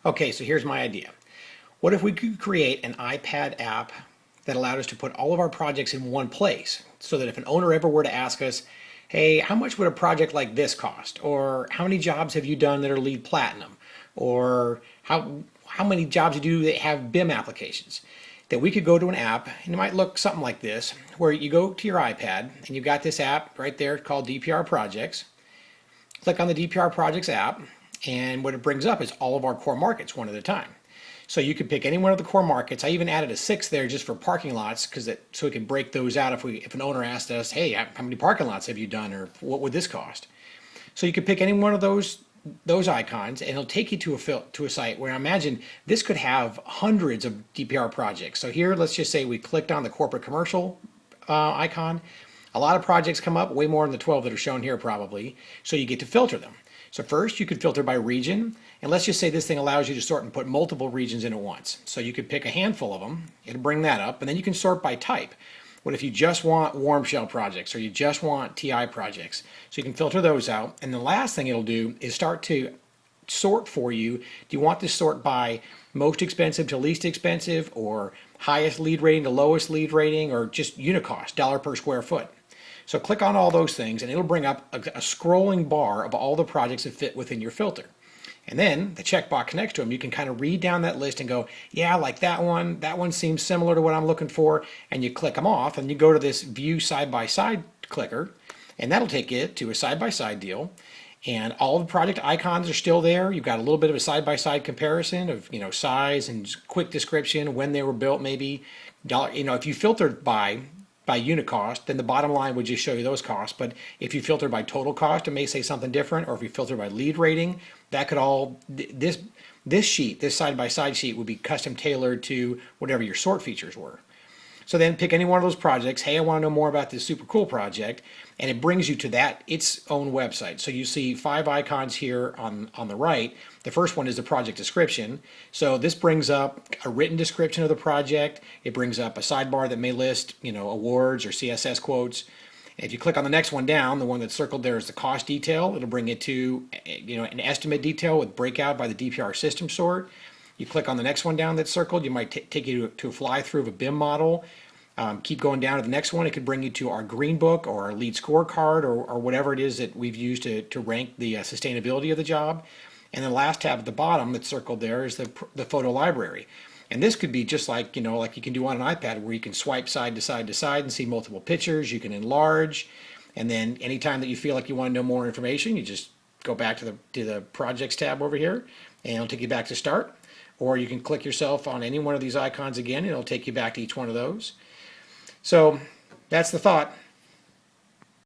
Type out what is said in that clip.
Okay, so here's my idea. What if we could create an iPad app that allowed us to put all of our projects in one place so that if an owner ever were to ask us, hey, how much would a project like this cost? Or how many jobs have you done that are LEED Platinum? Or how many jobs do you have BIM applications? That we could go to an app, and it might look something like this, where you go to your iPad and you've got this app right there called DPR Projects. Click on the DPR Projects app, and what it brings up is all of our core markets one at a time. So you could pick any one of the core markets. I even added a sixth there just for parking lots, so we can break those out if an owner asked us, hey, how many parking lots have you done, or what would this cost? So you could pick any one of those icons, and it'll take you to a site where I imagine this could have hundreds of DPR projects. So here, let's just say we clicked on the corporate commercial icon. A lot of projects come up, way more than the 12 that are shown here probably. So you get to filter them. So first you could filter by region, and let's just say this thing allows you to sort and put multiple regions in at once. So you could pick a handful of them, it'll bring that up, and then you can sort by type. What if you just want warm shell projects, or you just want TI projects? So you can filter those out, and the last thing it'll do is start to sort for you. Do you want to sort by most expensive to least expensive, or highest lead rating to lowest lead rating, or just unit cost, dollar per square foot? So click on all those things and it'll bring up a scrolling bar of all the projects that fit within your filter. And then the checkbox next to them, you can kind of read down that list and go, yeah, I like that one seems similar to what I'm looking for, and you click them off and you go to this view side-by-side clicker, and that'll take you to a side-by-side deal. And all the project icons are still there. You've got a little bit of a side-by-side comparison of, size and quick description, when they were built, maybe dollar. If you filtered by unit cost, then the bottom line would just show you those costs. But if you filter by total cost, it may say something different. Or if you filter by lead rating, that could all, this sheet, this side-by-side sheet would be custom tailored to whatever your sort features were. So then pick any one of those projects. Hey, I want to know more about this super cool project, and it brings you to its own website. So you see 5 icons here on the right. The first one is the project description. So this brings up a written description of the project. It brings up a sidebar that may list, awards or CSS quotes. If you click on the next one down, the one that's circled there is the cost detail. It'll bring it to, an estimate detail with breakout by the DPR system sort. You click on the next one down that's circled, you might take you to a fly through of a BIM model. Keep going down to the next one. It could bring you to our green book or our lead scorecard, or whatever it is that we've used to rank the sustainability of the job. And the last tab at the bottom that's circled there is the photo library. And this could be just like you can do on an iPad, where you can swipe side to side to side and see multiple pictures. You can enlarge, and then anytime that you feel like you want to know more information, you just go back to the projects tab over here, and it'll take you back to start. Or you can click yourself on any one of these icons again, and it'll take you back to each one of those. So that's the thought.